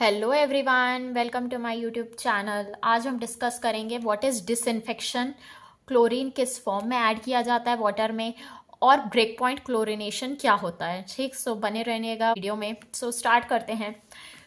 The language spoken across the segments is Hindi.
Hello everyone, welcome to my YouTube channel. आज हम डिस्कस करेंगे व्हाट इज़ डिसइंफेक्शन, क्लोरीन किस फॉर्म में ऐड किया जाता है वाटर में, और ब्रेक पॉइंट क्लोरीनेशन क्या होता है। ठीक, सो बने रहने वीडियो में। सो स्टार्ट करते हैं।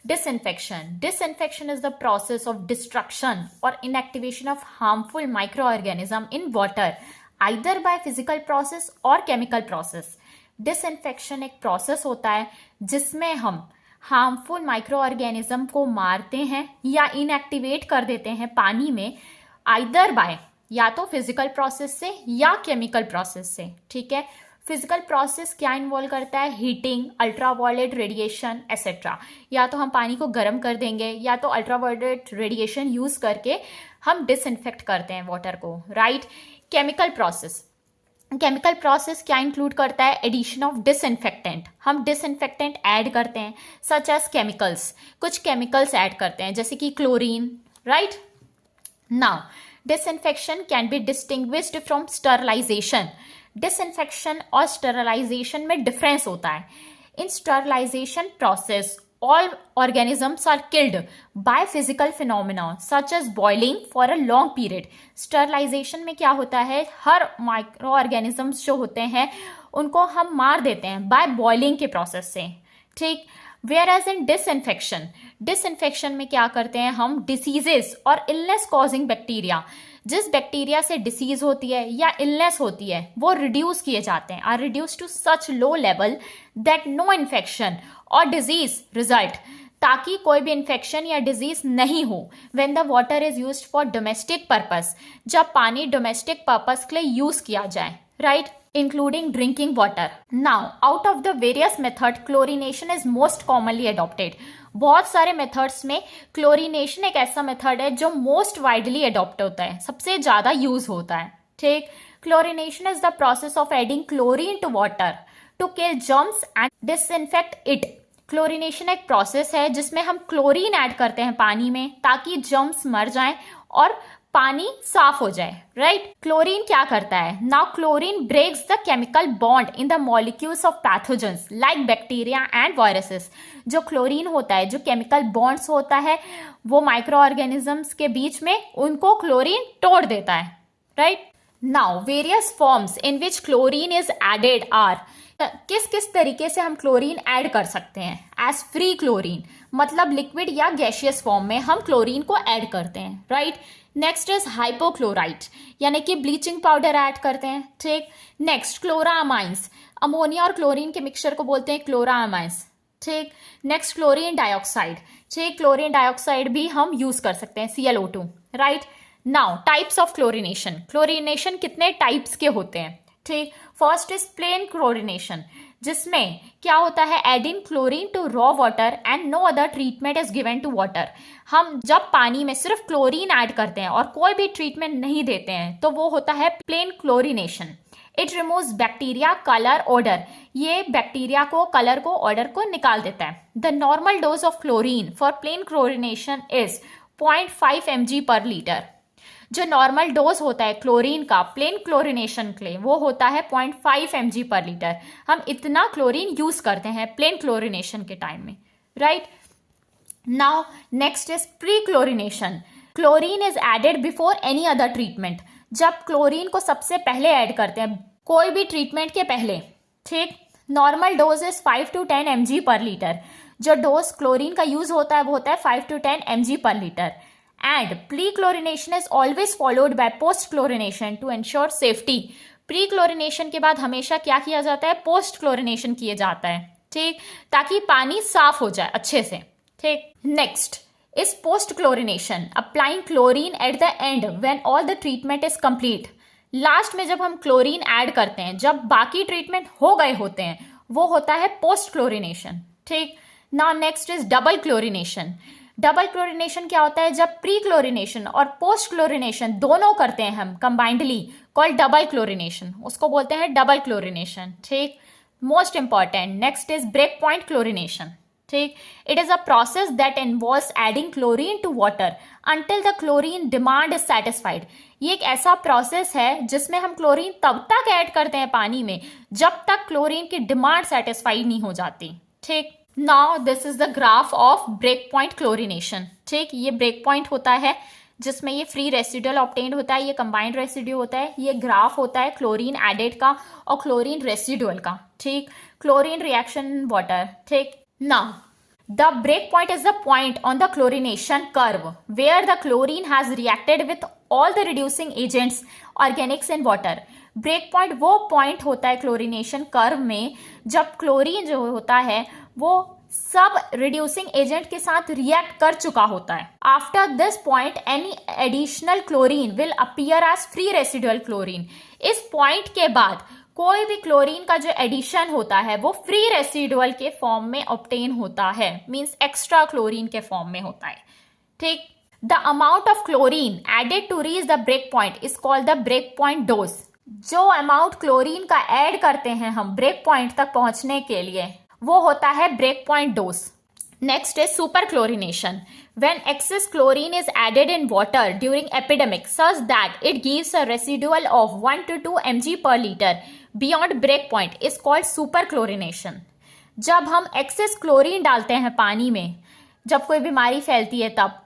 Disinfection is the process of destruction और inactivation of harmful microorganism in water, either by physical process और केमिकल प्रोसेस। डिसइंफेक्शन एक प्रोसेस होता है जिसमें हम हार्मफुल माइक्रो ऑर्गेनिज्म को मारते हैं या इनएक्टिवेट कर देते हैं पानी में, आइदर बाय या तो फिजिकल प्रोसेस से या केमिकल प्रोसेस से। ठीक है, फिजिकल प्रोसेस क्या इन्वॉल्व करता है? Heating, ultraviolet radiation etcetera. या तो हम पानी को गर्म कर देंगे या तो अल्ट्रावायलेट रेडिएशन यूज करके हम डिसइंफेक्ट करते हैं वाटर को, राइट। केमिकल प्रोसेस क्या इंक्लूड करता है? Addition of disinfectant. हम डिसइंफेक्टेंट ऐड करते हैं, सच एज केमिकल्स। कुछ केमिकल्स ऐड करते हैं जैसे कि chlorine, right. Now disinfection can be distinguished from sterilisation. Disinfection और स्टरलाइजेशन में डिफरेंस होता है। In sterilisation process all organisms are killed by physical phenomena such as boiling for a long period. Sterilization में क्या होता है? हर माइक्रो ऑर्गेनिजम्स जो होते हैं उनको हम मार देते हैं बाय बॉइलिंग के प्रोसेस से, ठीक। Whereas in डिसइंफेक्शन में क्या करते हैं हम? डिसीजेस और इलनेस कॉजिंग बैक्टीरिया, जिस बैक्टीरिया से डिसीज होती है या इलनेस होती है, वो रिड्यूस किए जाते हैं, are reduce to such low level that no infection और डिजीज रिजल्ट, ताकि कोई भी इन्फेक्शन या डिजीज नहीं हो। When the water is used for domestic purpose, जब पानी डोमेस्टिक पर्पस के लिए यूज किया जाए, right, including drinking water. Now, out of the various method, chlorination is most commonly adopted. बहुत सारे मेथड्स में क्लोरीनेशन एक ऐसा मेथड है जो मोस्ट वाइडली अडॉप्ट होता है, सबसे ज्यादा यूज होता है, ठीक। Chlorination is the process of adding chlorine to water to kill germs and disinfect it. Chlorination एक प्रोसेस है जिसमें हम क्लोरीन ऐड करते हैं पानी में ताकि जर्म्स मर जाएं और पानी साफ हो जाए, राइट। क्लोरीन क्या करता है? Now chlorine breaks the chemical bond in the molecules of pathogens like bacteria and viruses. जो क्लोरीन होता है, जो केमिकल बॉन्ड्स होता है, वो माइक्रो ऑर्गेनिजम्स के बीच में उनको क्लोरीन तोड़ देता है, right. Now various forms in which chlorine is added are, किस किस तरीके से हम क्लोरीन ऐड कर सकते हैं? एज फ्री क्लोरीन, मतलब लिक्विड या गैशियस फॉर्म में हम क्लोरीन को ऐड करते हैं, राइट। नेक्स्ट इज हाइपोक्लोराइट, यानी कि ब्लीचिंग पाउडर ऐड करते हैं, ठीक। नेक्स्ट क्लोरामाइंस, अमोनिया और क्लोरीन के मिक्सचर को बोलते हैं क्लोरामाइंस, ठीक। नेक्स्ट क्लोरीन डाइऑक्साइड, ठीक, क्लोरीन डाइऑक्साइड भी हम यूज कर सकते हैं, ClO2, right. Now types of chlorination. Chlorination कितने टाइप्स के होते हैं, ठीक। फर्स्ट इज प्लेन क्लोरीनेशन, जिसमें क्या होता है? Adding chlorine to raw water and no other treatment is given to water. हम जब पानी में सिर्फ क्लोरीन ऐड करते हैं और कोई भी ट्रीटमेंट नहीं देते हैं तो वो होता है plain chlorination. It removes bacteria, colour, odour. ये बैक्टीरिया को, कलर को, ओडर को निकाल देता है। The normal dose of chlorine for plain chlorination is 0.5 mg per litre. जो नॉर्मल डोज होता है क्लोरीन का प्लेन क्लोरीनेशन के लिए, वो होता है 0.5 mg पर लीटर। हम इतना क्लोरीन यूज करते हैं प्लेन क्लोरीनेशन के टाइम में, right. Now next is pre chlorination. Chlorine is added before any other treatment. जब क्लोरीन को सबसे पहले ऐड करते हैं कोई भी ट्रीटमेंट के पहले, ठीक। Normal dose is 5 to 10 mg per litre. जो डोज क्लोरीन का यूज होता है वो होता है 5 to 10 mg per litre. And pre-chlorination is always followed by post-chlorination to ensure safety. Pre-chlorination के बाद हमेशा क्या किया जाता है? post-chlorination किया जाता है, ठीक, ताकि पानी साफ हो जाए अच्छे से, ठीक। Next is post-chlorination, applying chlorine at the end when all the treatment is complete. Last में जब हम क्लोरीन ऐड करते हैं, जब बाकी ट्रीटमेंट हो गए होते हैं, वो होता है पोस्ट क्लोरीनेशन, ठीक। Now next is double chlorination. Double chlorination क्या होता है? जब प्री क्लोरीनेशन और पोस्ट क्लोरीनेशन दोनों करते हैं हम कंबाइंडली, कॉल्ड डबल क्लोरीनेशन, उसको बोलते हैं डबल क्लोरीनेशन, ठीक। Most important next is break point chlorination, ठीक। It is a process that involves adding chlorine to water until the chlorine demand is satisfied. ये एक ऐसा प्रोसेस है जिसमें हम क्लोरीन तब तक ऐड करते हैं पानी में जब तक क्लोरीन की डिमांड सेटिस्फाइड नहीं हो जाती, ठीक। Now this is the graph of break point chlorination. ठीक, ये ब्रेक पॉइंट होता है जिसमें ये फ्री रेसिडुअल ऑब्टेन्ड होता है, ये कंबाइंड रेसिड्यू होता है, ये ग्राफ होता है क्लोरीन एडेड का और क्लोरीन रेसिडुअल का। ठीक, क्लोरीन रिएक्शन वाटर। ठीक, now the break point is the point on the chlorination curve where the chlorine has reacted with all the reducing agents organics in water। Break point वो पॉइंट होता है क्लोरिनेशन कर्व में जब क्लोरीन जो होता है वो सब रिड्यूसिंग एजेंट के साथ रिएक्ट कर चुका होता है। After this point any additional chlorine will appear as free residual chlorine. इस पॉइंट के बाद कोई भी क्लोरीन का जो एडिशन होता है वो फ्री रेसिडुअल के फॉर्म में ऑब्टेन होता है, मींस एक्स्ट्रा क्लोरीन के फॉर्म में होता है। ठीक, the amount of chlorine added to reach the break point is called the break point dose. जो अमाउंट क्लोरीन का ऐड करते हैं हम ब्रेक पॉइंट तक पहुंचने के लिए वो होता है break point dose. Next is superchlorination. When excess chlorine is added in water during epidemic such that it gives a residual of 1 to 2 mg per liter beyond break point is called superchlorination. जब हम एक्सेस क्लोरीन डालते हैं पानी में जब कोई बीमारी फैलती है तब,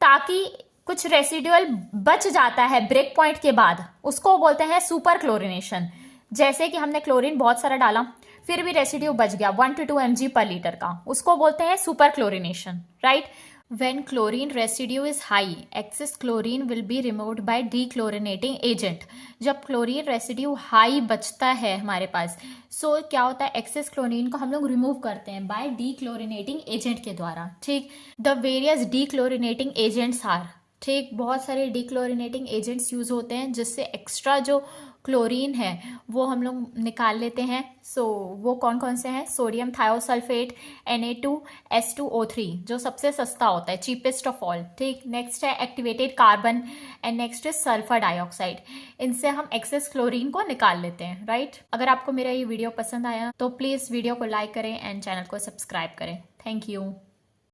ताकि कुछ रेसिडुअल बच जाता है ब्रेक पॉइंट के बाद, उसको बोलते हैं सुपर क्लोरिनेशन। जैसे कि हमने क्लोरीन बहुत सारा डाला फिर भी रेसिड्यू बच गया 1 to 2 mg पर लीटर का, उसको बोलते हैं super chlorination. Right, when chlorine residue is high excess chlorine will be removed by dechlorinating agent. जब क्लोरीन रेसिड्यू हाई बचता है हमारे पास, सो क्या होता है एक्सेस क्लोरीन को हम लोग रिमूव करते हैं बाय डीक्लोरिनेटिंग एजेंट के द्वारा। ठीक, द वेरियस डीक्लोरिनेटिंग एजेंट्स आर। ठीक, बहुत सारे डीक्लोरिनेटिंग एजेंट्स यूज होते हैं जिससे एक्स्ट्रा जो क्लोरीन है वो हम लोग निकाल लेते हैं। सो वो कौन कौन से हैं? सोडियम थायोसल्फेट, Na2S2O3 जो सबसे सस्ता होता है, चीपेस्ट ऑफ ऑल। ठीक, नेक्स्ट है एक्टिवेटेड कार्बन एंड नेक्स्ट है सल्फर डाइऑक्साइड। इनसे हम एक्सेस क्लोरीन को निकाल लेते हैं। राइट, अगर आपको मेरा ये वीडियो पसंद आया तो प्लीज़ वीडियो को लाइक करें एंड चैनल को सब्सक्राइब करें। Thank you.